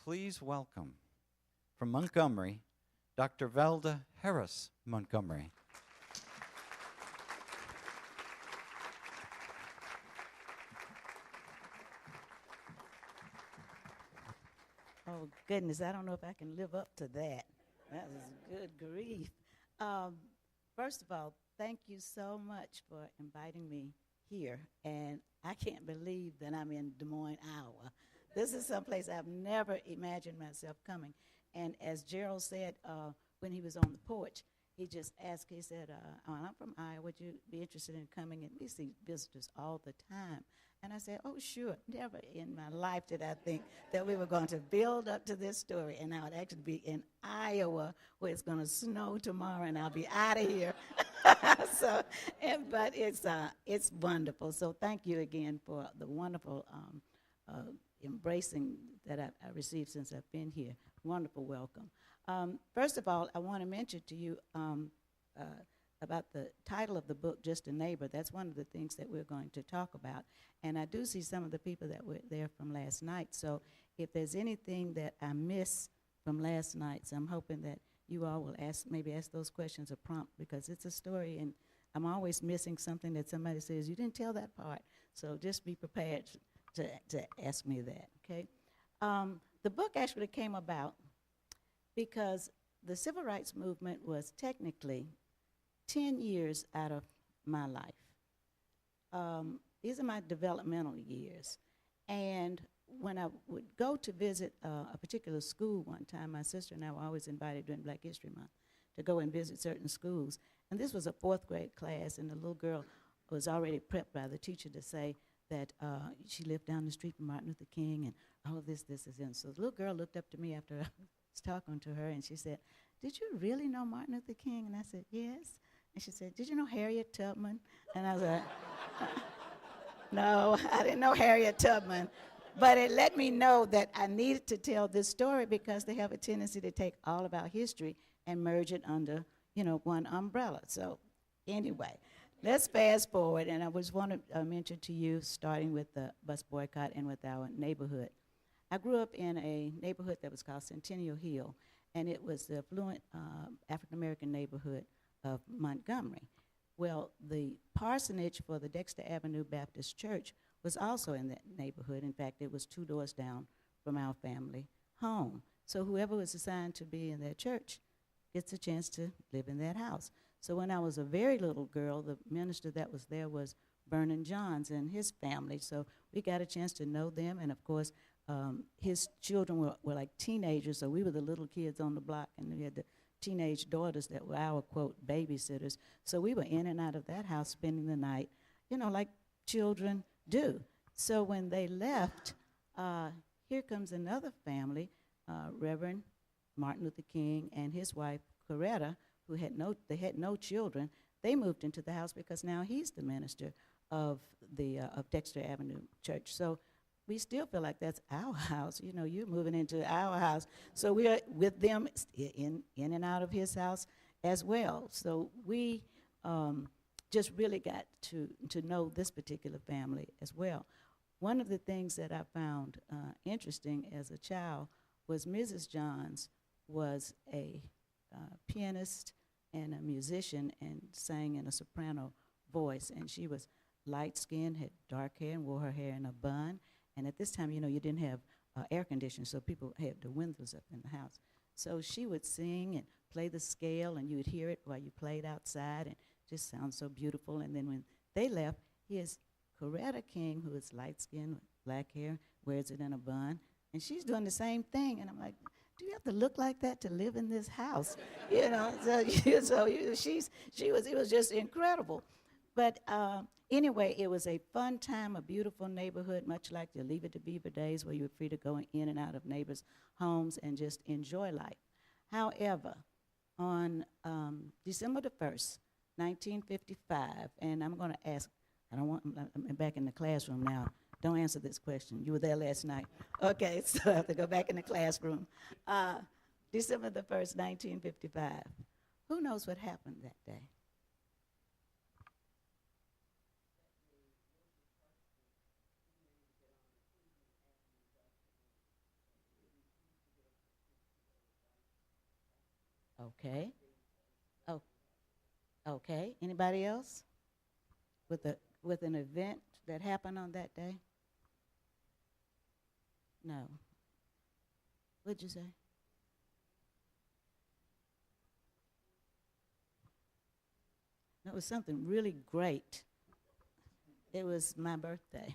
please welcome from Montgomery, Dr. Valda Montgomery. Oh, goodness, I don't know if I can live up to that. That was good grief. Um, First of all, thank you so much for inviting me here. And I can't believe that I'm in Des Moines, Iowa. This is someplace I've never imagined myself coming. And as Gerald said when he was on the porch, he just asked, he said, I'm from Iowa, would you be interested in coming? And we see visitors all the time. And I said, oh, sure. Never in my life did I think that we were going to build up to this story. And I would actually be in Iowa where it's going to snow tomorrow and I'll be out of here. But it's wonderful. So thank you again for the wonderful embracing that I received since I've been here. Wonderful welcome. First of all, I want to mention to you about the title of the book, Just a Neighbor. That's one of the things that we're going to talk about. And I do see some of the people that were there from last night. So if there's anything that I miss from last night, so I'm hoping that you all will maybe ask those questions a prompt, because it's a story and I'm always missing something that somebody says, you didn't tell that part. So just be prepared to ask me that, okay? The book actually came about because the civil rights movement was technically 10 years out of my life. These are my developmental years. And when I would go to visit a particular school one time, my sister and I were always invited during Black History Month to go and visit certain schools. And this was a 4th grade class, and the little girl was already prepped by the teacher to say that she lived down the street from Martin Luther King and all of this is in. So the little girl looked up to me after I was talking to her, and she said, did you really know Martin Luther King? And I said, yes. And she said, did you know Harriet Tubman? And I was like, no, I didn't know Harriet Tubman. But it let me know that I needed to tell this story because they have a tendency to take all of our history and merge it under, one umbrella. So anyway, let's fast forward. And I want to mention to you, starting with the bus boycott and with our neighborhood. I grew up in a neighborhood that was called Centennial Hill, and it was the affluent African-American neighborhood of Montgomery. Well, the parsonage for the Dexter Avenue Baptist Church was also in that neighborhood. In fact, it was 2 doors down from our family home. So whoever was assigned to be in that church gets a chance to live in that house. So when I was a very little girl, the minister that was there was Vernon Johns and his family. So we got a chance to know them. And of course, his children were like teenagers. So we were the little kids on the block, and we had the teenage daughters that were our, quote, babysitters. So we were in and out of that house spending the night, like children do. So when they left, here comes another family, Reverend Martin Luther King and his wife, Coretta, who had no children. They moved into the house because now he's the minister of of Dexter Avenue Church. So we still feel like that's our house. You're moving into our house. So we're with them in and out of his house as well. So we just really got to know this particular family as well. One of the things that I found interesting as a child was Mrs. Johns was a pianist and a musician and sang in a soprano voice. And she was light-skinned, had dark hair, and wore her hair in a bun. And at this time, you didn't have air conditioning, so people had the windows up in the house. So she would sing and play the scale, and you would hear it while you played outside, and just sounds so beautiful. And then when they left, here's Coretta King, who is light-skinned with black hair, wears it in a bun, and she's doing the same thing. And I'm like, do you have to look like that to live in this house? It was just incredible. But anyway, it was a fun time, a beautiful neighborhood, much like the Leave It to Beaver days, where you were free to go in and out of neighbors' homes and just enjoy life. However, on December the 1st, 1955, and I'm going to ask, I'm back in the classroom now. Don't answer this question. You were there last night. Okay, so I have to go back in the classroom. December the 1st, 1955. Who knows what happened that day? Okay. Oh, okay. Anybody else with an event that happened on that day? No. What'd you say? No, it was something really great. It was my birthday.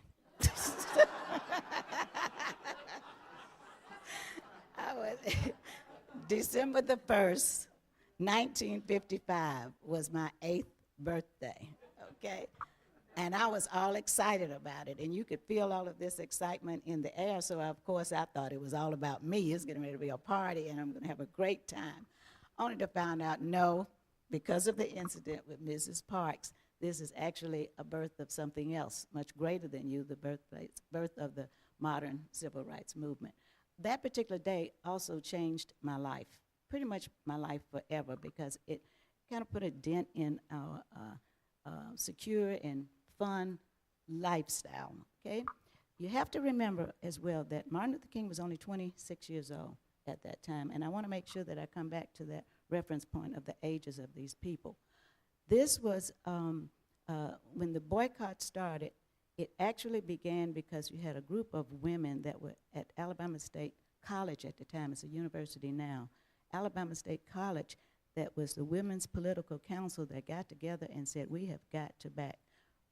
I was December the 1st, 1955 was my 8th birthday, okay? And I was all excited about it, and you could feel all of this excitement in the air, so of course I thought it was all about me. It's getting ready to be a party, and I'm gonna have a great time. Only to find out, no, because of the incident with Mrs. Parks, this is actually a birth of something else, much greater than you, the birth of the modern civil rights movement. That particular day also changed my life, pretty much my life forever, because it kind of put a dent in our secure and fun lifestyle, okay? You have to remember as well that Martin Luther King was only 26 years old at that time, and I want to make sure that I come back to that reference point of the ages of these people. This was, when the boycott started, it actually began because you had a group of women that were at Alabama State College at the time. It's a university now. Alabama State College, that was the Women's Political Council that got together and said, we have got to back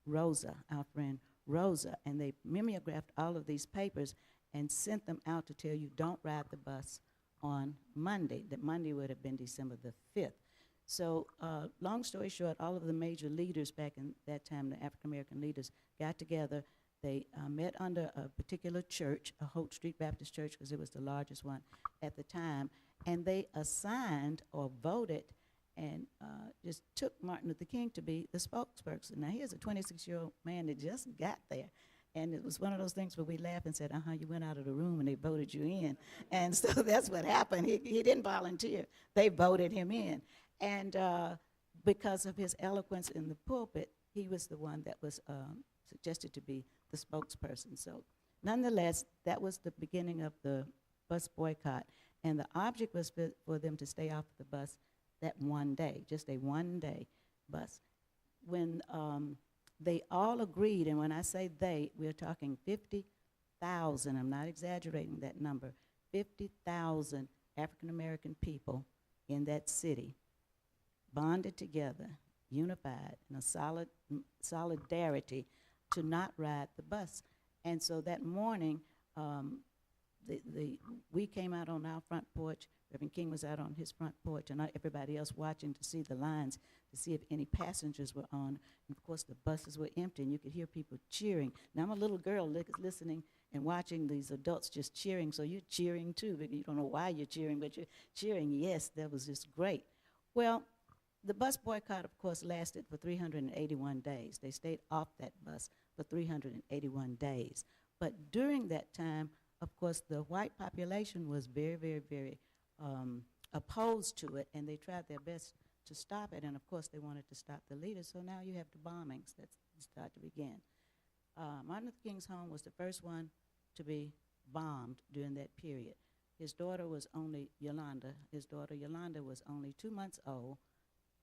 Rosa, our friend Rosa. And they mimeographed all of these papers and sent them out to tell you, don't ride the bus on Monday. That Monday would have been December the 5th. So long story short, all of the major leaders back in that time, the African-American leaders, got together. They met under a particular church, a Holt Street Baptist Church, because it was the largest one at the time, and they assigned or voted and just took Martin Luther King to be the spokesperson. Now, here's a 26-year-old man that just got there. And it was one of those things where we laughed and said, you went out of the room and they voted you in. And so that's what happened. He didn't volunteer. They voted him in. And because of his eloquence in the pulpit, he was the one that was suggested to be the spokesperson. So nonetheless, that was the beginning of the bus boycott. And the object was for them to stay off the bus that one day, just a one-day bus. When they all agreed, and when I say they, we're talking 50,000, I'm not exaggerating that number, 50,000 African-American people in that city bonded together, unified in a solidarity to not ride the bus. And so that morning, we came out on our front porch. Reverend King was out on his front porch, and everybody else watching to see the lines, to see if any passengers were on. And of course, the buses were empty, and you could hear people cheering. Now, I'm a little girl listening and watching these adults just cheering, so you're cheering too, but you don't know why you're cheering, but you're cheering. Yes, that was just great. Well, the bus boycott, of course, lasted for 381 days. They stayed off that bus for 381 days. But during that time, of course, the white population was very, very, very opposed to it, and they tried their best to stop it. And of course, they wanted to stop the leaders. So now you have the bombings that start to begin. Martin Luther King's home was the first one to be bombed during that period. His daughter was only Yolanda. His daughter Yolanda was only 2 months old,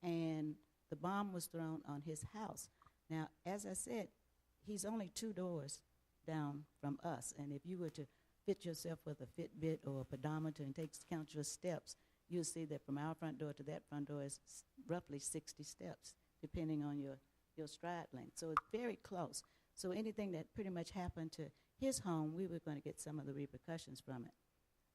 and the bomb was thrown on his house. Now, as I said, he's only 2 doors down from us, and if you were to fit yourself with a Fitbit or a pedometer and count your steps, you'll see that from our front door to that front door is roughly 60 steps, depending on your stride length. So it's very close. So anything that pretty much happened to his home, we were going to get some of the repercussions from it.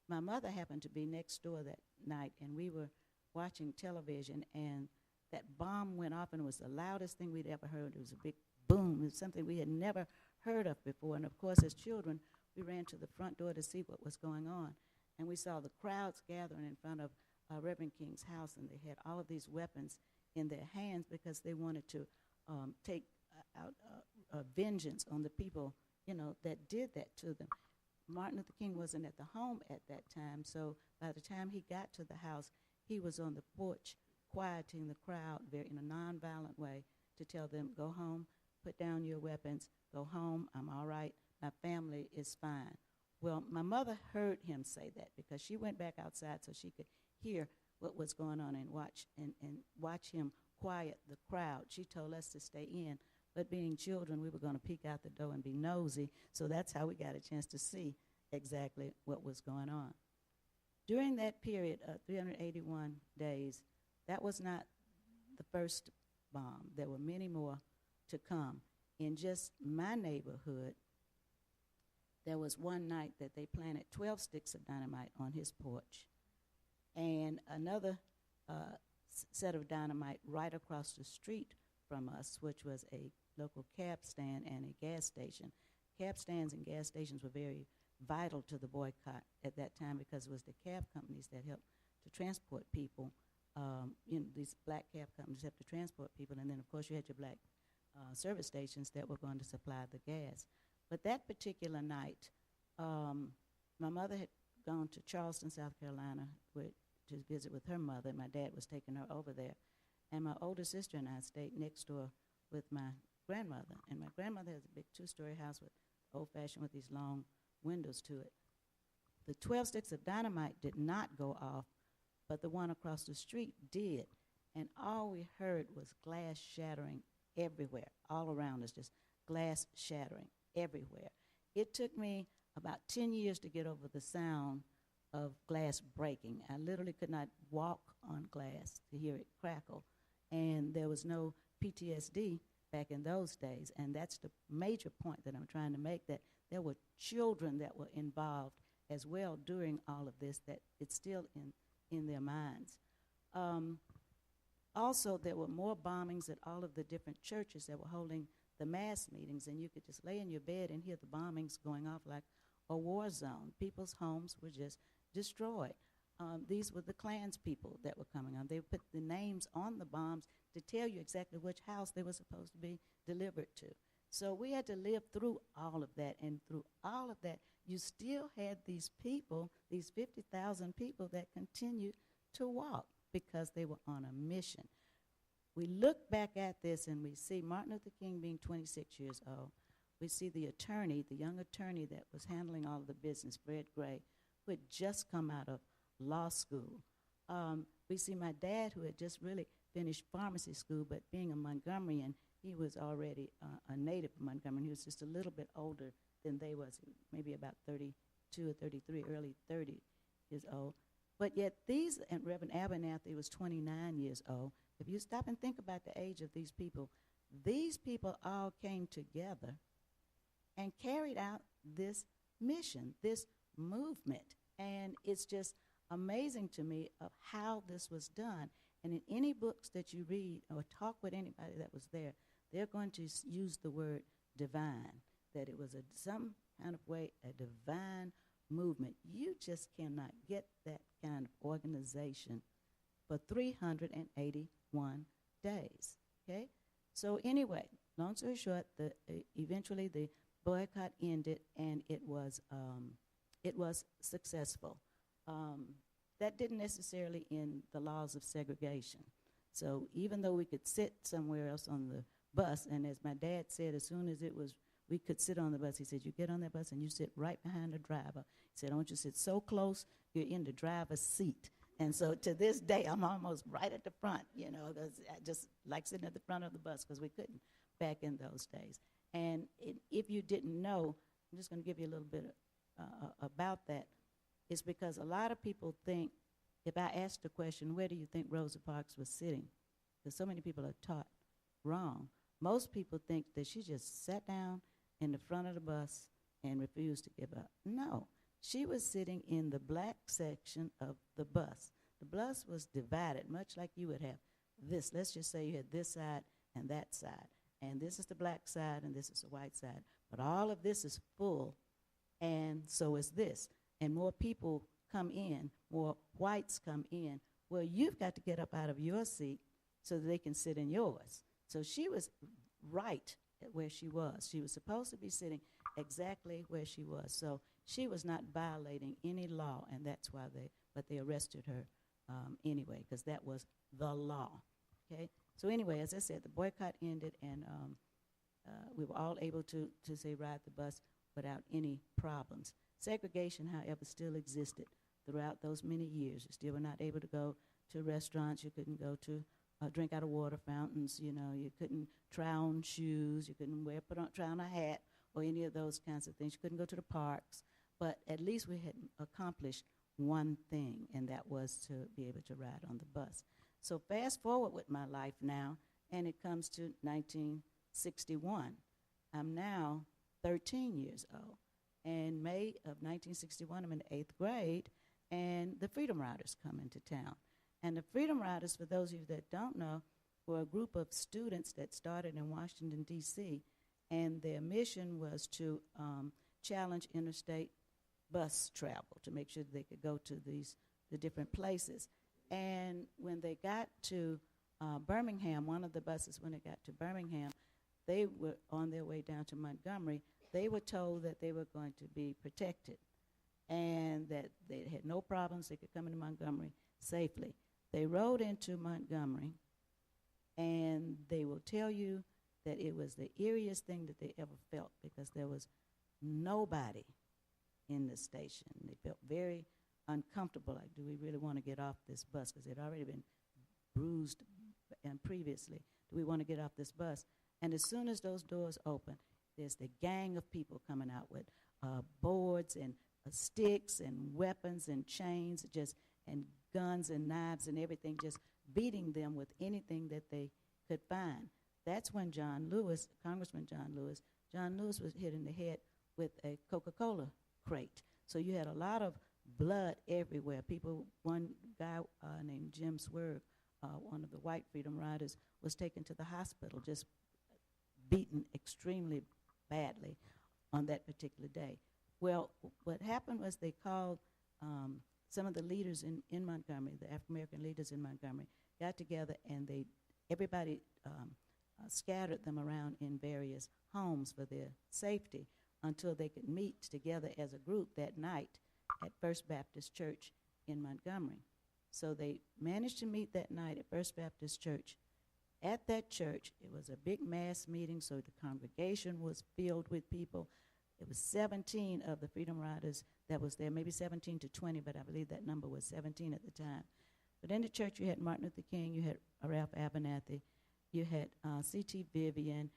My mother happened to be next door that night, and we were watching television, and that bomb went off, and it was the loudest thing we'd ever heard. It was a big boom. It was something we had never heard of before. And of course, as children, we ran to the front door to see what was going on. And we saw the crowds gathering in front of Reverend King's house, and they had all of these weapons in their hands because they wanted to take out vengeance on the people, that did that to them. Martin Luther King wasn't at the home at that time, so by the time he got to the house, he was on the porch quieting the crowd in a nonviolent way to tell them, go home, put down your weapons, go home, I'm all right, my family is fine. Well, my mother heard him say that because she went back outside so she could hear what was going on and watch him quiet the crowd. She told us to stay in, but being children, we were going to peek out the door and be nosy, so that's how we got a chance to see exactly what was going on. During that period of 381 days, that was not the first bomb. There were many more to come. In just my neighborhood, there was one night that they planted 12 sticks of dynamite on his porch, and another set of dynamite right across the street from us, which was a local cab stand and a gas station. Cab stands and gas stations were very vital to the boycott at that time because it was the cab companies that helped to transport people. These black cab companies helped to transport people, and then of course you had your black service stations that were going to supply the gas. But that particular night, my mother had gone to Charleston, South Carolina, to visit with her mother, and my dad was taking her over there. And my older sister and I stayed next door with my grandmother. And my grandmother has a big 2-story house with old-fashioned with these long windows to it. The 12 sticks of dynamite did not go off, but the one across the street did. And all we heard was glass shattering everywhere, all around us, just glass shattering everywhere. It took me about 10 years to get over the sound of glass breaking. I literally could not walk on glass to hear it crackle. And there was no PTSD back in those days. And that's the major point that I'm trying to make, that there were children that were involved as well during all of this, that it's still in their minds. Also, there were more bombings at all of the different churches that were holding the mass meetings, and you could just lay in your bed and hear the bombings going off like a war zone. People's homes were just destroyed. These were the Klans people that were coming on. They put the names on the bombs to tell you exactly which house they were supposed to be delivered to. So we had to live through all of that, and through all of that, you still had these people, these 50,000 people that continued to walk because they were on a mission. We look back at this and we see Martin Luther King being 26 years old. We see the attorney, the young attorney that was handling all of the business, Fred Gray, who had just come out of law school. We see my dad, who had just really finished pharmacy school, but being a Montgomeryan, he was already a native of Montgomery. He was just a little bit older than they was, maybe about 32 or 33, early 30 years old. But yet these, and Reverend Abernathy was 29 years old. If you stop and think about the age of these people all came together and carried out this mission, this movement. And it's just amazing to me of how this was done. And in any books that you read or talk with anybody that was there, they're going to use the word divine, that it was some kind of way a divine movement. You just cannot get that kind of organization for 381 days, okay? So anyway, long story short, eventually the boycott ended, and it was successful. That didn't necessarily end the laws of segregation. So even though we could sit somewhere else on the bus, and as my dad said, as soon as we could sit on the bus, he said, you get on that bus and you sit right behind the driver. He said, don't you sit so close, you're in the driver's seat. And so to this day, I'm almost right at the front, because I just like sitting at the front of the bus because we couldn't back in those days. And if you didn't know, I'm just going to give you a little bit about that. It's because a lot of people think, if I asked the question, where do you think Rosa Parks was sitting? Because so many people are taught wrong. Most people think that she just sat down in the front of the bus and refused to give up. No, she was sitting in the black section of the bus. The bus was divided, much like you would have this. Let's just say you had this side and that side. And this is the black side and this is the white side. But all of this is full, and so is this. And more people come in, more whites come in. Well, you've got to get up out of your seat so that they can sit in yours. So she was right at where she was. She was supposed to be sitting exactly where she was. So she was not violating any law, and that's why they arrested her anyway, because that was the law, okay? So anyway, as I said, the boycott ended, and we were all able to say ride the bus without any problems. Segregation, however, still existed throughout those many years. You still were not able to go to restaurants. You couldn't go to drink out of water fountains. You know, you couldn't try on shoes. You couldn't try on a hat or any of those kinds of things. You couldn't go to the parks. But at least we had accomplished one thing, and that was to be able to ride on the bus. So fast forward with my life now, and it comes to 1961. I'm now 13 years old. In May of 1961, I'm in the 8th grade, and the Freedom Riders come into town. And the Freedom Riders, for those of you that don't know, were a group of students that started in Washington, D.C., and their mission was to challenge interstate bus travel to make sure that they could go to the different places. And when they got to Birmingham, one of the buses, when it got to Birmingham, they were on their way down to Montgomery. They were told that they were going to be protected and that they had no problems. They could come into Montgomery safely. They rode into Montgomery, and they will tell you that it was the eeriest thing that they ever felt because there was nobody in the station. They felt very uncomfortable, like, do we really want to get off this bus? Because they'd already been bruised and previously. Do we want to get off this bus? And as soon as those doors open, there's the gang of people coming out with boards and sticks and weapons and chains, and guns and knives and everything, just beating them with anything that they could find. That's when Congressman John Lewis was hit in the head with a Coca-Cola crate. So you had a lot of blood everywhere. One guy named Jim Swerve, one of the white Freedom Riders, was taken to the hospital, just beaten extremely badly on that particular day. Well, what happened was they called some of the leaders in Montgomery, the African-American leaders in Montgomery, got together and everybody scattered them around in various homes for their safety until they could meet together as a group that night at First Baptist Church in Montgomery. So they managed to meet that night at First Baptist Church. At that church, it was a big mass meeting, so the congregation was filled with people. It was 17 of the Freedom Riders that was there, maybe 17 to 20, but I believe that number was 17 at the time. But in the church, you had Martin Luther King, you had Ralph Abernathy, you had C.T. Vivian,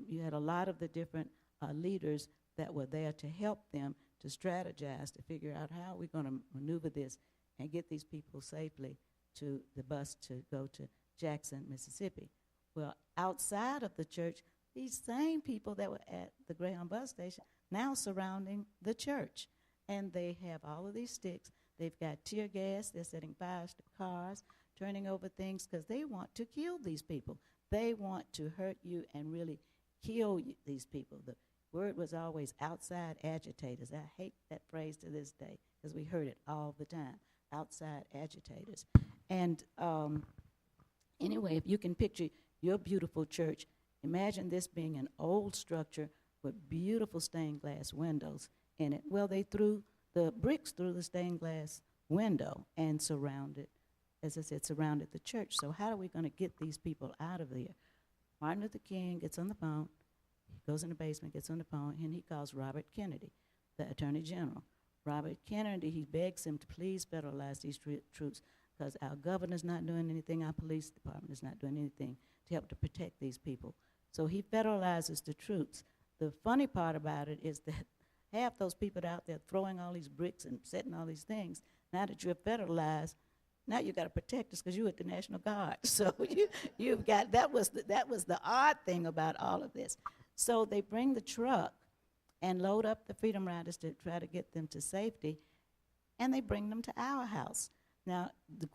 you had a lot of the different leaders that were there to help them to strategize, to figure out how we're going to maneuver this and get these people safely to the bus to go to Jackson, Mississippi. Well, outside of the church, these same people that were at the Greyhound bus station now surrounding the church. And they have all of these sticks. They've got tear gas. They're setting fires to cars, turning over things because they want to kill these people. They want to hurt you and really kill these people. The word was always outside agitators. I hate that phrase to this day because we heard it all the time, outside agitators. And anyway, if you can picture your beautiful church, imagine this being an old structure with beautiful stained glass windows in it. Well, they threw the bricks through the stained glass window and surrounded, as I said, surrounded the church. So how are we going to get these people out of there? Martin Luther King gets on the phone. He goes in the basement, gets on the phone, and he calls Robert Kennedy, the Attorney General. Robert Kennedy, he begs him to please federalize these troops because our governor's not doing anything, our police department is not doing anything to help to protect these people. So he federalizes the troops. The funny part about it is that half those people out there throwing all these bricks and setting all these things, now that you're federalized, now you got to protect us because you're at the National Guard. So you've got, that was the odd thing about all of this. So they bring the truck and load up the Freedom Riders to try to get them to safety, and they bring them to our house. Now, the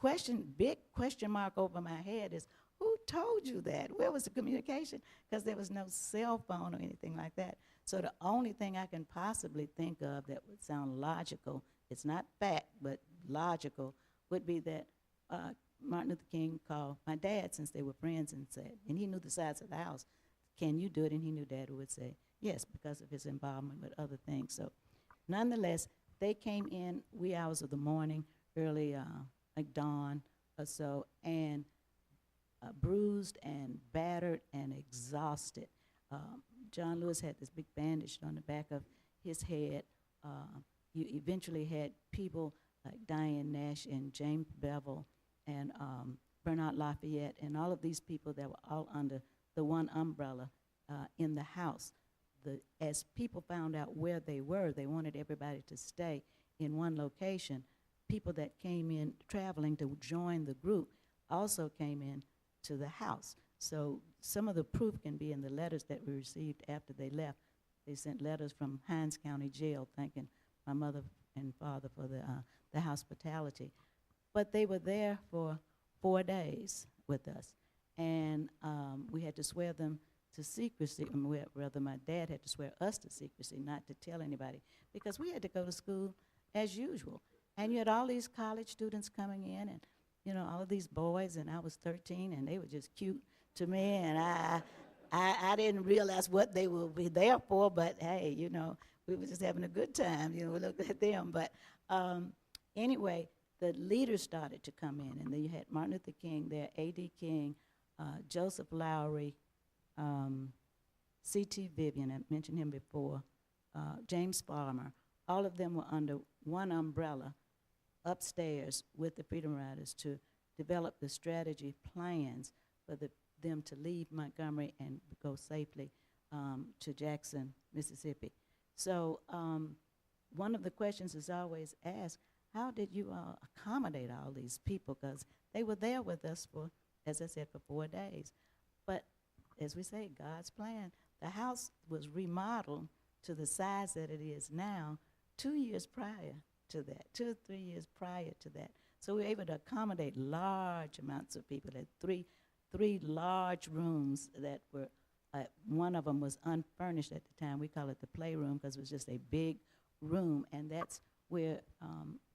big question mark over my head is, who told you that? Where was the communication? Because there was no cell phone or anything like that. So the only thing I can possibly think of that would sound logical, it's not fact, but logical, would be that Martin Luther King called my dad, since they were friends, and said, and he knew the size of the house, can you do it? And he knew Dad would say yes because of his involvement with other things. So nonetheless, they came in wee hours of the morning, early like dawn or so, and bruised and battered and exhausted. John Lewis had this big bandage on the back of his head. You eventually had people like Diane Nash and James Bevel and Bernard Lafayette, and all of these people that were all under the one umbrella in the house. As people found out where they were, they wanted everybody to stay in one location. People that came in traveling to join the group also came in to the house. So some of the proof can be in the letters that we received after they left. They sent letters from Hinds County Jail thanking my mother and father for the hospitality. But they were there for 4 days with us. And we had to swear them to secrecy, rather my dad had to swear us to secrecy, not to tell anybody, because we had to go to school as usual. And you had all these college students coming in, and all of these boys, and I was 13, and they were just cute to me, and I didn't realize what they would be there for, but hey, we were just having a good time, we looked at them. But anyway, the leaders started to come in, and then you had Martin Luther King there, A.D. King, Joseph Lowry, C.T. Vivian, I mentioned him before, James Farmer. All of them were under one umbrella upstairs with the Freedom Riders to develop the strategy plans for them to leave Montgomery and go safely to Jackson, Mississippi. So one of the questions is always asked, how did you accommodate all these people? Because they were there with us for, as I said, for 4 days. But as we say, God's plan. The house was remodeled to the size that it is now 2 years prior to that, 2 or 3 years prior to that. So we were able to accommodate large amounts of people. Had three large rooms that were, one of them was unfurnished at the time. We call it the playroom because it was just a big room, and that's where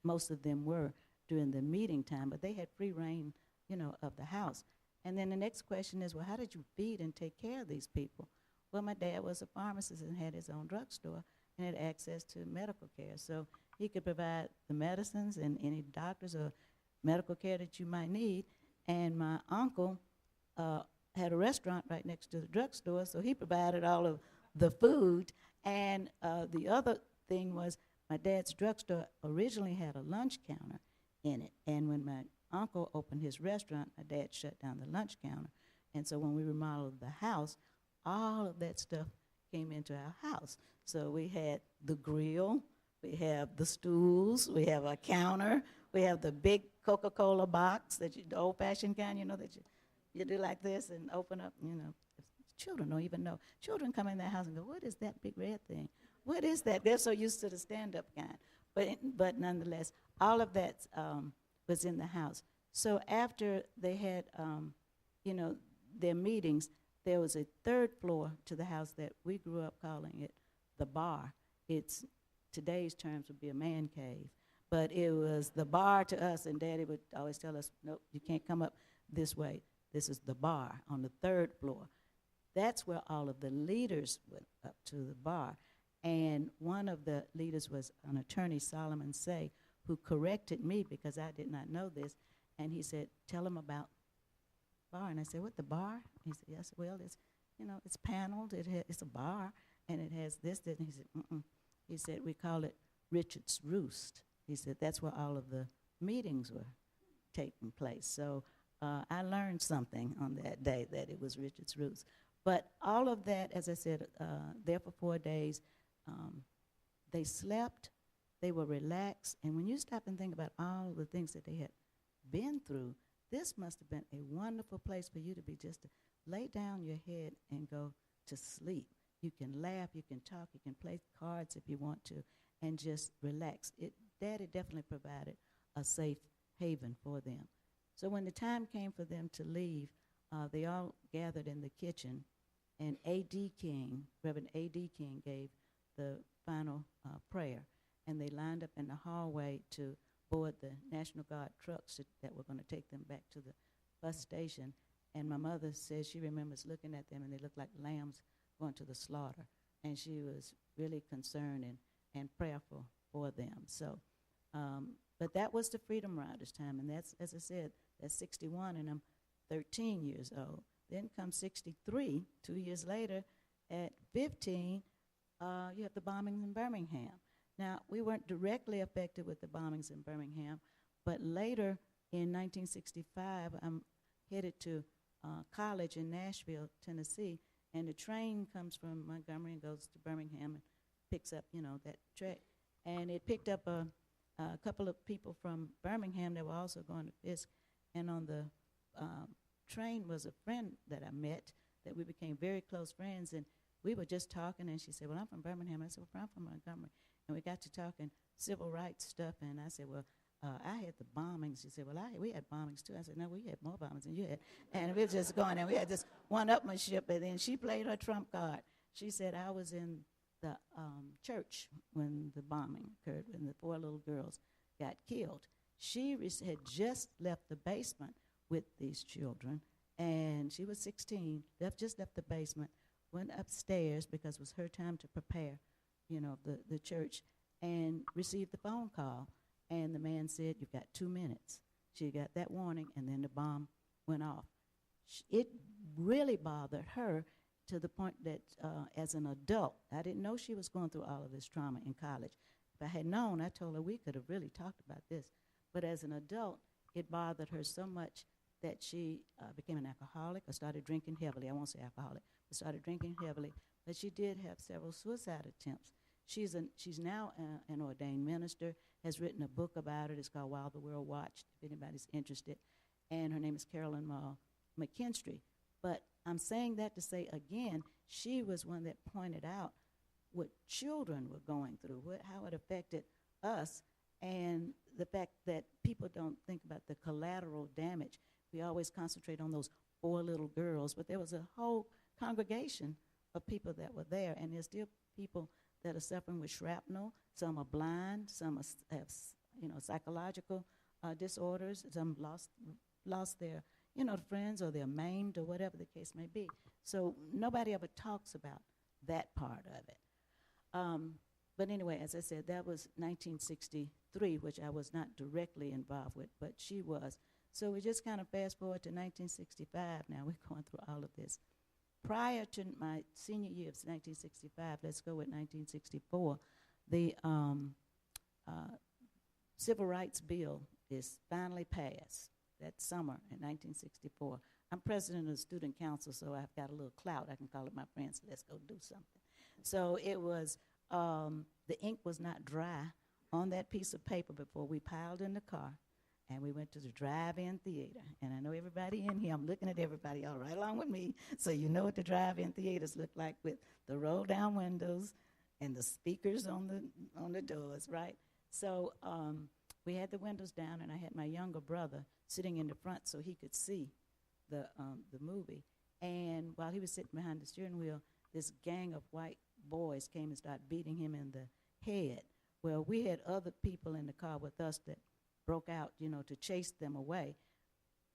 most of them were during the meeting time. But they had free reign, of the house. And then the next question is, well, how did you feed and take care of these people? Well, my dad was a pharmacist and had his own drugstore and had access to medical care. So he could provide the medicines and any doctors or medical care that you might need. And my uncle had a restaurant right next to the drugstore, so he provided all of the food. And the other thing was my dad's drugstore originally had a lunch counter in it. And when my uncle opened his restaurant, my dad shut down the lunch counter. And so when we remodeled the house, all of that stuff came into our house. So we had the grill, we have the stools, we have a counter, we have the big Coca-Cola box, the old-fashioned kind, that you do like this and open up, Children don't even know. Children come in their house and go, what is that big red thing? What is that? They're so used to the stand-up kind. But nonetheless, all of that was in the house. So after they had, their meetings, there was a third floor to the house that we grew up calling it the bar. It's, today's terms would be a man cave. But it was the bar to us, and Daddy would always tell us, nope, you can't come up this way. This is the bar on the third floor. That's where all of the leaders went up to the bar. And one of the leaders was an attorney, Solomon Say, who corrected me because I did not know this. And he said, tell him about bar. And I said, what, the bar? He said, yes, well, it's, it's paneled. It's a bar, and it has this. And he said, mm-mm. He said, we call it Richard's Roost. He said, that's where all of the meetings were taking place. So I learned something on that day, that it was Richard's Roost. But all of that, as I said, there for 4 days, they slept, they were relaxed, and when you stop and think about all the things that they had been through, this must have been a wonderful place for you to be, just to lay down your head and go to sleep. You can laugh, you can talk, you can play cards if you want to, and just relax. Daddy definitely provided a safe haven for them. So when the time came for them to leave, they all gathered in the kitchen, and A.D. King, Reverend A.D. King, gave the final prayer, and they lined up in the hallway to board the National Guard trucks that were going to take them back to the bus station. And my mother says she remembers looking at them, and they looked like lambs going to the slaughter. And she was really concerned and prayerful for them. So, but that was the Freedom Riders' time, and that's, as I said, that's 61, and I'm 13 years old. Then comes 63, 2 years later, at 15, you have the bombings in Birmingham. Now, we weren't directly affected with the bombings in Birmingham, but later in 1965, I'm headed to college in Nashville, Tennessee, and the train comes from Montgomery and goes to Birmingham and picks up, that track. And it picked up a couple of people from Birmingham that were also going to Fisk, and on the train was a friend that I met that we became very close friends, and we were just talking, and she said, well, I'm from Birmingham. I said, well, I'm from Montgomery. And we got to talking civil rights stuff, and I said, well, I had the bombings. She said, well, we had bombings too. I said, no, we had more bombings than you had. And we were just going, and we had this one-upmanship, and then she played her trump card. She said, I was in the church when the bombing occurred, when the 4 little girls got killed. She had just left the basement with these children, and she was 16, just left the basement, went upstairs because it was her time to prepare, the church, and received the phone call. And the man said, you've got 2 minutes. She got that warning, and then the bomb went off. It really bothered her to the point that as an adult, I didn't know she was going through all of this trauma in college. If I had known, I told her we could have really talked about this. But as an adult, it bothered her so much that she became an alcoholic or started drinking heavily. I won't say alcoholic, but started drinking heavily. But she did have several suicide attempts. She's now an ordained minister, has written a book about it. It's called While the World Watched, if anybody's interested. And her name is Carolyn McKinstry. But I'm saying that to say, again, she was one that pointed out what children were going through, how it affected us, and the fact that people don't think about the collateral damage. We always concentrate on those 4 little girls, but there was a whole congregation of people that were there, and there's still people that are suffering with shrapnel. Some are blind, some have psychological disorders, some lost their friends, or they're maimed, or whatever the case may be. So nobody ever talks about that part of it. But anyway, as I said, that was 1963, which I was not directly involved with, but she was. So we just kind of fast forward to 1965 now. We're going through all of this. Prior to my senior year of 1965, let's go with 1964, the Civil Rights Bill is finally passed that summer in 1964. I'm president of the student council, so I've got a little clout. I can call it my friends, let's go do something. So it was, the ink was not dry on that piece of paper before we piled in the car, and we went to the drive-in theater. And I know everybody in here, I'm looking at everybody all right along with me, so you know what the drive-in theaters look like with the roll-down windows and the speakers on the doors, right? So we had the windows down, and I had my younger brother sitting in the front so he could see the movie. And while he was sitting behind the steering wheel, this gang of white boys came and started beating him in the head. Well, we had other people in the car with us that broke out, to chase them away.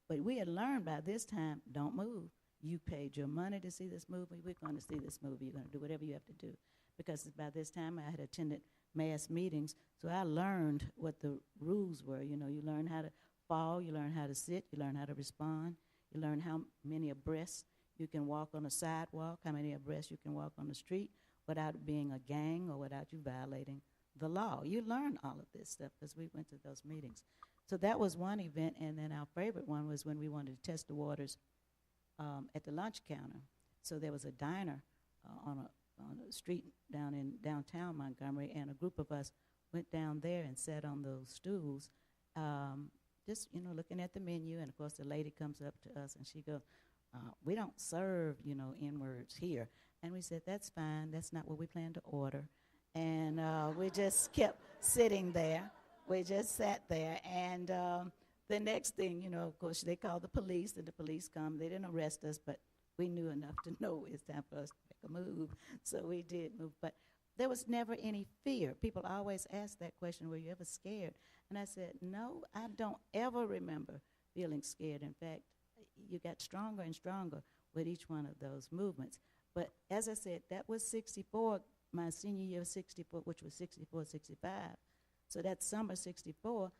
But we had learned by this time, don't move. You paid your money to see this movie. We're going to see this movie. You're going to do whatever you have to do. Because by this time, I had attended mass meetings, so I learned what the rules were. You learn how to fall, you learn how to sit, you learn how to respond, you learn how many abreast you can walk on a sidewalk, how many abreast you can walk on the street without being a gang or without you violating the law. You learn all of this stuff because we went to those meetings. So that was one event, and then our favorite one was when we wanted to test the waters at the lunch counter. So there was a diner on a street down in downtown Montgomery, and a group of us went down there and sat on those stools, just, looking at the menu. And of course the lady comes up to us and she goes, we don't serve, N-words here. And we said, that's fine, that's not what we plan to order. And we just kept sitting there. We just sat there, and the next thing, of course, they called the police, and the police come. They didn't arrest us, but we knew enough to know it's time for us to make a move, so we did move. But there was never any fear. People always ask that question, were you ever scared? And I said, no, I don't ever remember feeling scared. In fact, you got stronger and stronger with each one of those movements. But as I said, that was 64, my senior year of 64, which was 64, 65. So that's summer 64.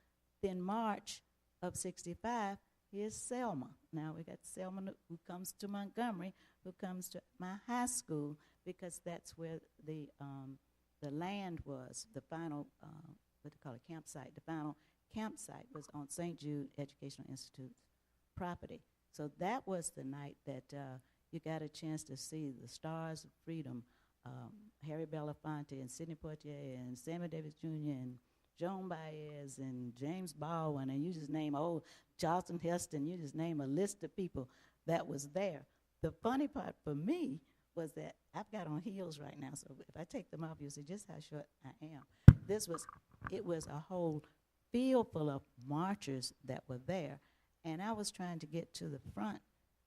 Then March of 65, here's Selma. Now we got Selma who comes to Montgomery, who comes to my high school, because that's where the land was, the final, what they call it, campsite, the final campsite was on St. Jude Educational Institute's property. So that was the night that you got a chance to see the Stars of Freedom, Harry Belafonte and Sidney Poitier and Samuel Davis Jr. and Joan Baez and James Baldwin, and you just name Charlton Heston, you just name a list of people that was there. The funny part for me was that I've got on heels right now, so if I take them off, you'll see just how short I am. It was a whole field full of marchers that were there, and I was trying to get to the front,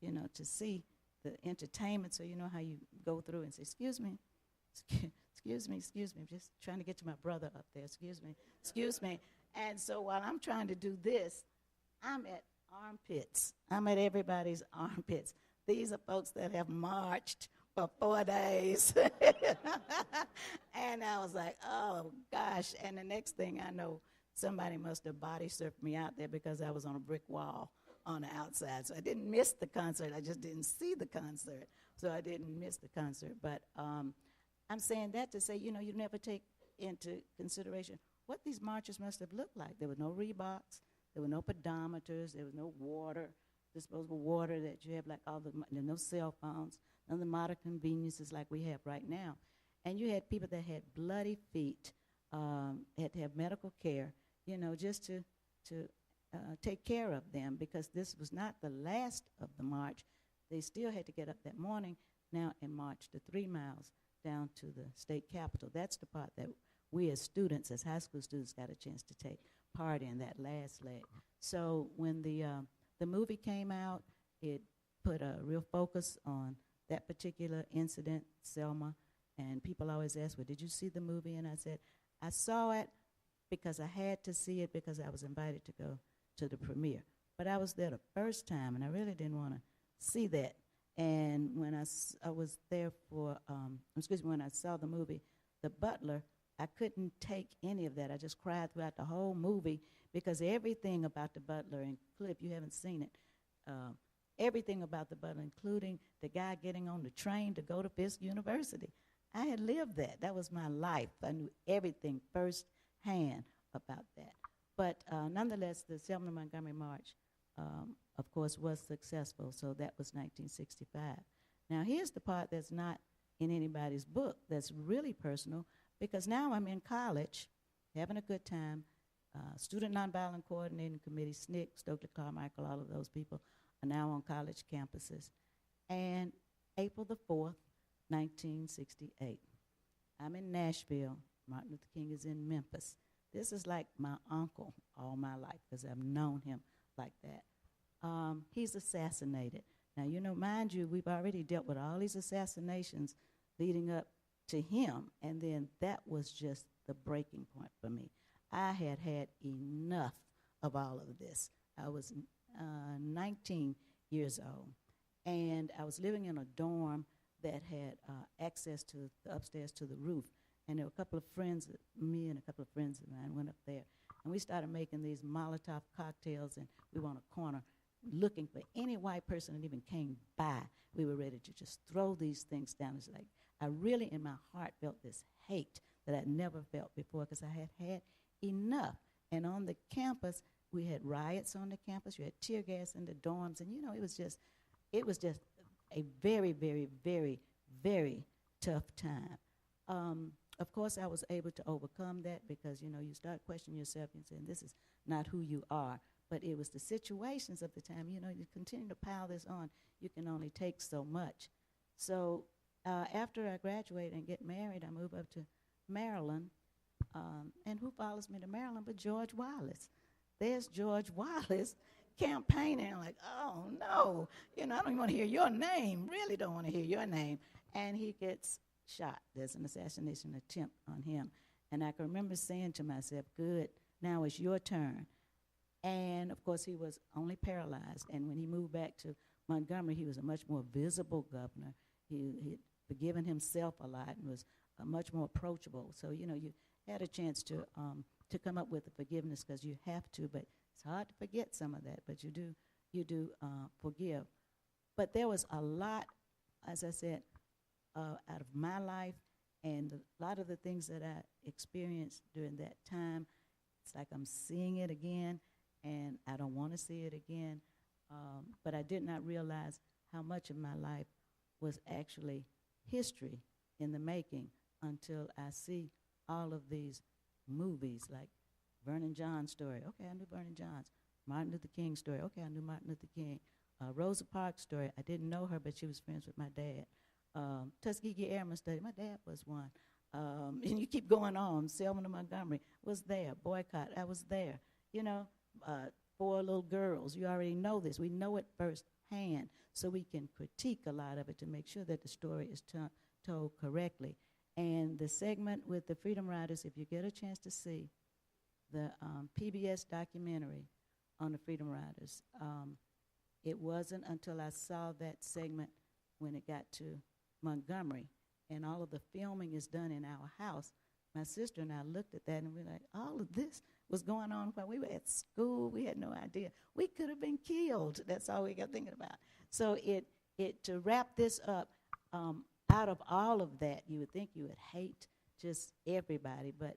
to see the entertainment, so you know how you go through and say, excuse me, excuse me, I'm just trying to get to my brother up there, excuse me. And so while I'm trying to do this, I'm at armpits. I'm at everybody's armpits. These are folks that have marched for 4 days. And I was like, oh, gosh. And the next thing I know, somebody must have body surfed me out there because I was on a brick wall on the outside. So I didn't miss the concert. I just didn't see the concert. So I didn't miss the concert. But I'm saying that to say, you never take into consideration what these marchers must have looked like. There were no Reeboks. There were no pedometers. There was no water, disposable water that you have, like there were no cell phones, none of the modern conveniences like we have right now. And you had people that had bloody feet, had to have medical care, just to take care of them, because this was not the last of the march. They still had to get up that morning now and march the 3 miles down to the state capitol. That's the part that we as students, as high school students, got a chance to take part in, that last leg. So when the movie came out, it put a real focus on that particular incident, Selma, and people always ask, well, did you see the movie? And I said, I saw it because I had to see it because I was invited to go to the premiere. But I was there the first time, and I really didn't want to see that. And when I was there for, when I saw the movie, The Butler, I couldn't take any of that. I just cried throughout the whole movie because everything about The Butler, and Cliff, you haven't seen it, everything about The Butler, including the guy getting on the train to go to Fisk University. I had lived that. That was my life. I knew everything firsthand about that. But nonetheless, the Selma Montgomery March, of course, was successful. So that was 1965. Now, here's the part that's not in anybody's book that's really personal, because now I'm in college, having a good time. Student Nonviolent Coordinating Committee, SNCC, Stokely Carmichael, all of those people are now on college campuses. And April the 4th, 1968, I'm in Nashville. Martin Luther King is in Memphis. This is like my uncle all my life because I've known him like that. He's assassinated. Now, mind you, we've already dealt with all these assassinations leading up to him, and then that was just the breaking point for me. I had had enough of all of this. I was 19 years old, and I was living in a dorm that had access to the upstairs to the roof, and there were a couple of friends, me and a couple of friends of mine went up there, and we started making these Molotov cocktails, and we were on a corner looking for any white person that even came by. We were ready to just throw these things down. It's like I really, in my heart, felt this hate that I'd never felt before because I had had enough. And on the campus, we had riots on the campus. You had tear gas in the dorms, and it was just a very, very, very, very tough time. Of course, I was able to overcome that because you start questioning yourself and saying this is not who you are. But it was the situations of the time. You continue to pile this on. You can only take so much. So after I graduate and get married, I move up to Maryland. And who follows me to Maryland but George Wallace? There's George Wallace campaigning. I'm like, oh, no. I don't even want to hear your name. Really don't want to hear your name. And he gets shot. There's an assassination attempt on him. And I can remember saying to myself, good, now it's your turn. And, of course, he was only paralyzed. And when he moved back to Montgomery, he was a much more visible governor. He had forgiven himself a lot and was much more approachable. So, you had a chance to come up with the forgiveness because you have to, but it's hard to forget some of that, but you do forgive. But there was a lot, as I said, out of my life and a lot of the things that I experienced during that time it's like I'm seeing it again, and I don't want to see it again. But I did not realize how much of my life was actually history in the making until I see all of these movies like Vernon John's story. Okay, I knew Vernon John's. Martin Luther King's story. Okay, I knew Martin Luther King. Rosa Parks' story. I didn't know her, but she was friends with my dad. Tuskegee Airmen study. My dad was one. And you keep going on. Selma Montgomery was there. Boycott, I was there. You know, 4 little girls. You already know this. We know it firsthand, so we can critique a lot of it to make sure that the story is told correctly. And the segment with the Freedom Riders, if you get a chance to see the PBS documentary on the Freedom Riders, it wasn't until I saw that segment when it got to Montgomery, and all of the filming is done in our house. My sister and I looked at that and we were like, all of this was going on while we were at school. We had no idea. We could have been killed. That's all we got thinking about. So to wrap this up, out of all of that, you would think you would hate just everybody, but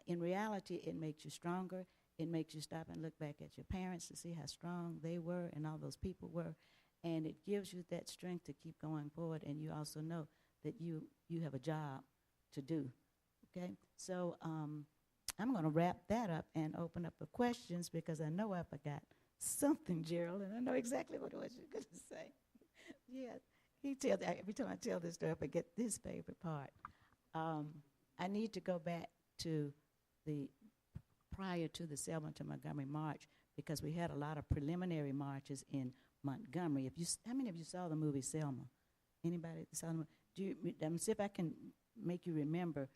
in reality, it makes you stronger. It makes you stop and look back at your parents to see how strong they were and all those people were. And it gives you that strength to keep going forward, and you also know that you have a job to do, okay? So I'm going to wrap that up and open up for questions because I know I forgot something, Gerald, and I know exactly what it was you're going to say. Yeah, every time I tell this story, I forget this favorite part. I need to go back to prior to the Selma to Montgomery March because we had a lot of preliminary marches in Montgomery. How many of you saw the movie Selma? Anybody saw the movie? Let me see if I can make you remember.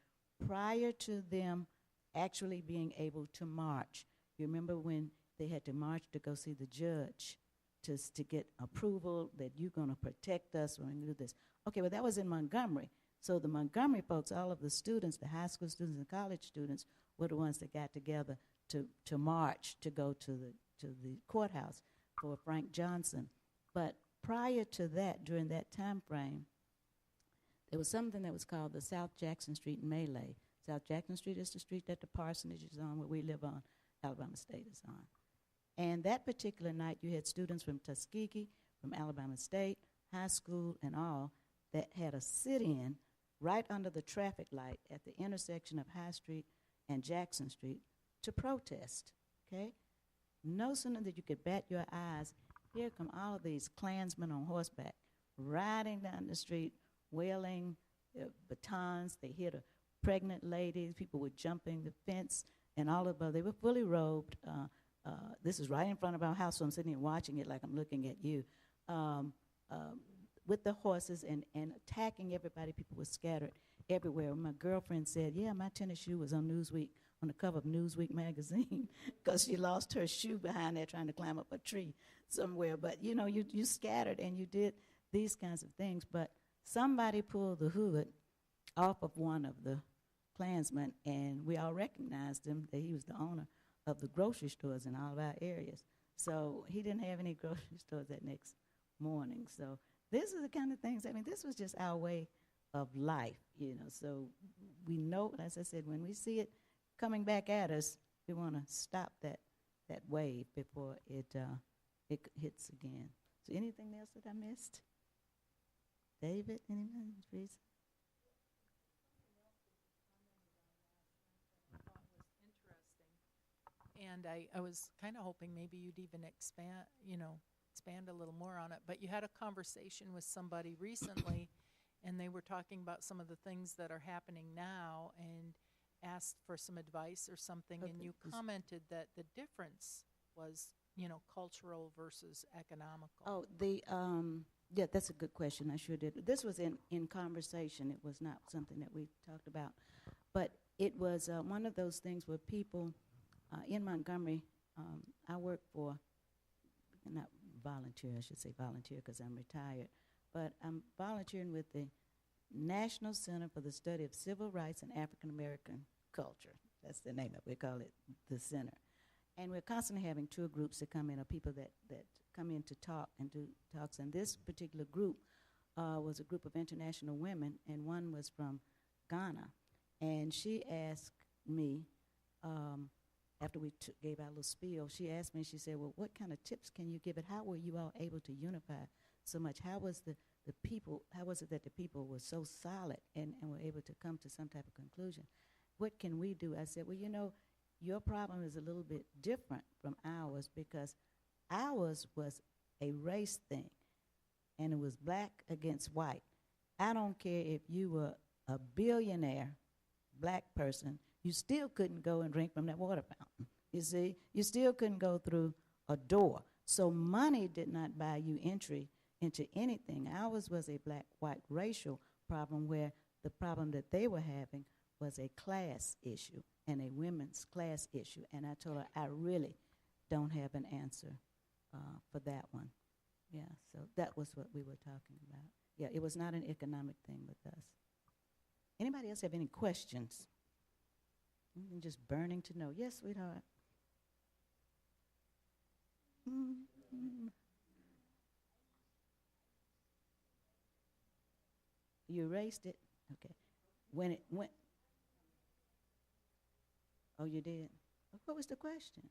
Prior to them actually being able to march, you remember when they had to march to go see the judge to get approval that you're going to protect us when we do this. Okay, well, that was in Montgomery. So the Montgomery folks, all of the students, the high school students and college students, were the ones that got together to march to go to the courthouse for Frank Johnson. But prior to that, during that time frame, there was something that was called the South Jackson Street Melee. South Jackson Street is the street that the parsonage is on, where we live on, Alabama State is on. And that particular night, you had students from Tuskegee, from Alabama State, high school, and all, that had a sit-in right under the traffic light at the intersection of High Street and Jackson Street to protest, okay? No sooner that you could bat your eyes, here come all of these Klansmen on horseback, riding down the street, wailing batons. They hit a pregnant lady. People were jumping the fence, and all of them, they were fully robed. This is right in front of our house, so I'm sitting here watching it like I'm looking at you, with the horses and attacking everybody. People were scattered everywhere. My girlfriend said, yeah, my tennis shoe was on Newsweek, on the cover of Newsweek magazine, because she lost her shoe behind there trying to climb up a tree somewhere. But, you know, you scattered and you did these kinds of things. But somebody pulled the hood off of one of the Klansmen, and we all recognized him, that he was the owner of the grocery stores in all of our areas. So he didn't have any grocery stores that next morning. So this is the kind of things, I mean, this was just our way of life, you know. So we know, as I said, when we see it coming back at us, we want to stop that wave before it hits again. So anything else that I missed? David, anything, please? And I was kind of hoping maybe you'd even expand a little more on it. But you had a conversation with somebody recently, and they were talking about some of the things that are happening now and asked for some advice or something, and you commented that the difference was, cultural versus economical. Oh, yeah, that's a good question. I sure did. This was in conversation. It was not something that we talked about. But it was one of those things where people in Montgomery, I work for, not volunteer, I should say volunteer because I'm retired, but I'm volunteering with the National Center for the Study of Civil Rights and African American Culture. That's the name of it. We call it the center. And we're constantly having tour groups that come in, or people that come in to talk and do talks. And this particular group was a group of international women, and one was from Ghana. And she asked me, after we gave our little spiel, she asked me, she said, well, what kind of tips can you give it? How were you all able to unify so much? How was the people, how was it that the people were so solid and were able to come to some type of conclusion? What can we do? I said, well, you know, your problem is a little bit different from ours because ours was a race thing, and it was black against white. I don't care if you were a billionaire black person, you still couldn't go and drink from that water fountain. You see, you still couldn't go through a door. So money did not buy you entry into anything. Ours was a black-white racial problem where the problem that they were having was a class issue and a women's class issue. And I told her, I really don't have an answer for that one. Yeah, so that was what we were talking about. Yeah, it was not an economic thing with us. Anybody else have any questions? I'm just burning to know. Yes, sweetheart. Mm-hmm. You erased it? Okay. When it went. Oh, you did? What was the question?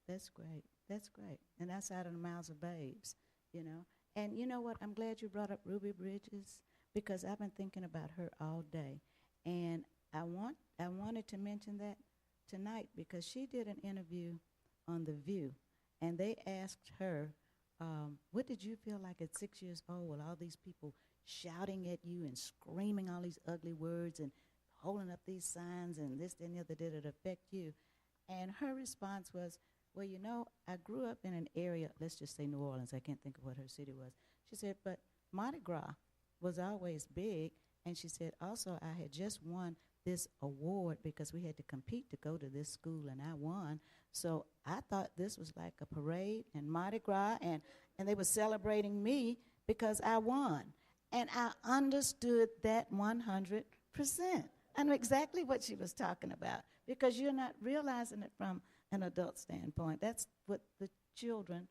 That's great. That's great. And that's out of the mouths of babes, you know. And you know what? I'm glad you brought up Ruby Bridges because I've been thinking about her all day. And I wanted to mention that tonight because she did an interview on The View, and they asked her, what did you feel like at 6 years old with all these people shouting at you and screaming all these ugly words and holding up these signs and this, that, and the other? Did it affect you? And her response was, well, you know, I grew up in an area, let's just say New Orleans, I can't think of what her city was. She said, but Mardi Gras was always big, and she said, also, I had just won this award because we had to compete to go to this school, and I won. So I thought this was like a parade and Mardi Gras, and they were celebrating me because I won. And I understood that 100%. I knew exactly what she was talking about because you're not realizing it from an adult standpoint. That's what the children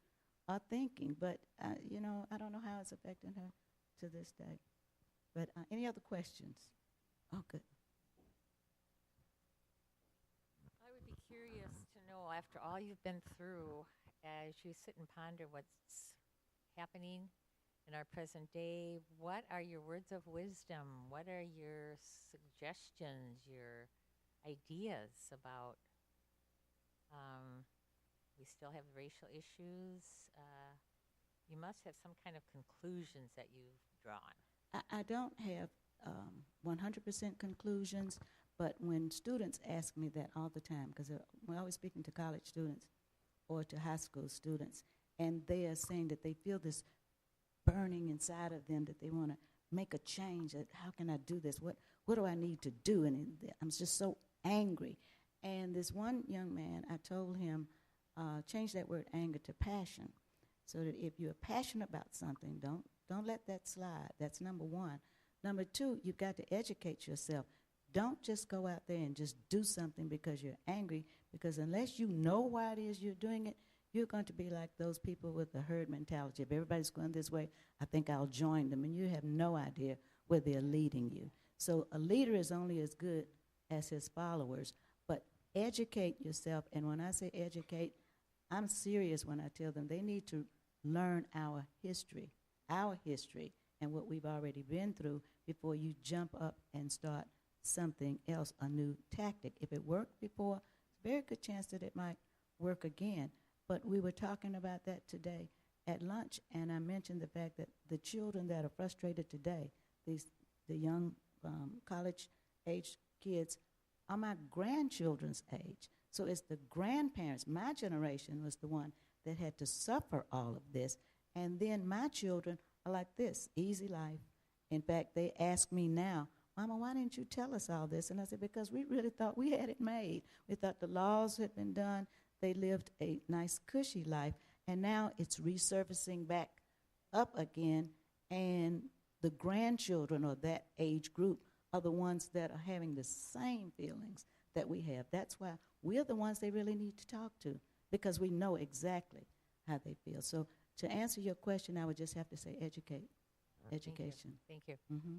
are thinking. But, you know, I don't know how it's affecting her to this day. But any other questions? Oh, good. I would be curious to know, after all you've been through, as you sit and ponder what's happening in our present day, what are your words of wisdom? What are your suggestions, your ideas about, we still have racial issues? You must have some kind of conclusions that you've drawn. I don't have 100% conclusions, but when students ask me that all the time, because we're always speaking to college students or to high school students, and they are saying that they feel this burning inside of them, that they want to make a change, that how can I do this? What do I need to do? And I'm just so angry. And this one young man, I told him, change that word anger to passion, so that if you're passionate about something, don't let that slide. That's number one. Number two, you've got to educate yourself. Don't just go out there and just do something because you're angry, because unless you know why it is you're doing it, you're going to be like those people with the herd mentality. If everybody's going this way, I think I'll join them, and you have no idea where they're leading you. So a leader is only as good as his followers, but educate yourself. And when I say educate, I'm serious when I tell them they need to learn our history, and what we've already been through before you jump up and start something else, a new tactic. If it worked before, there's a very good chance that it might work again. But we were talking about that today at lunch, and I mentioned the fact that the children that are frustrated today, the young college-age kids, are my grandchildren's age. So it's the grandparents. My generation was the one that had to suffer all of this. And then my children are like this, easy life. In fact, they ask me now, Mama, why didn't you tell us all this? And I said, because we really thought we had it made. We thought the laws had been done. They lived a nice, cushy life. And now it's resurfacing back up again. And the grandchildren of that age group are the ones that are having the same feelings that we have. That's why we're the ones they really need to talk to, because we know exactly how they feel. So to answer your question, I would just have to say educate. Education. Thank you. Mm-hmm.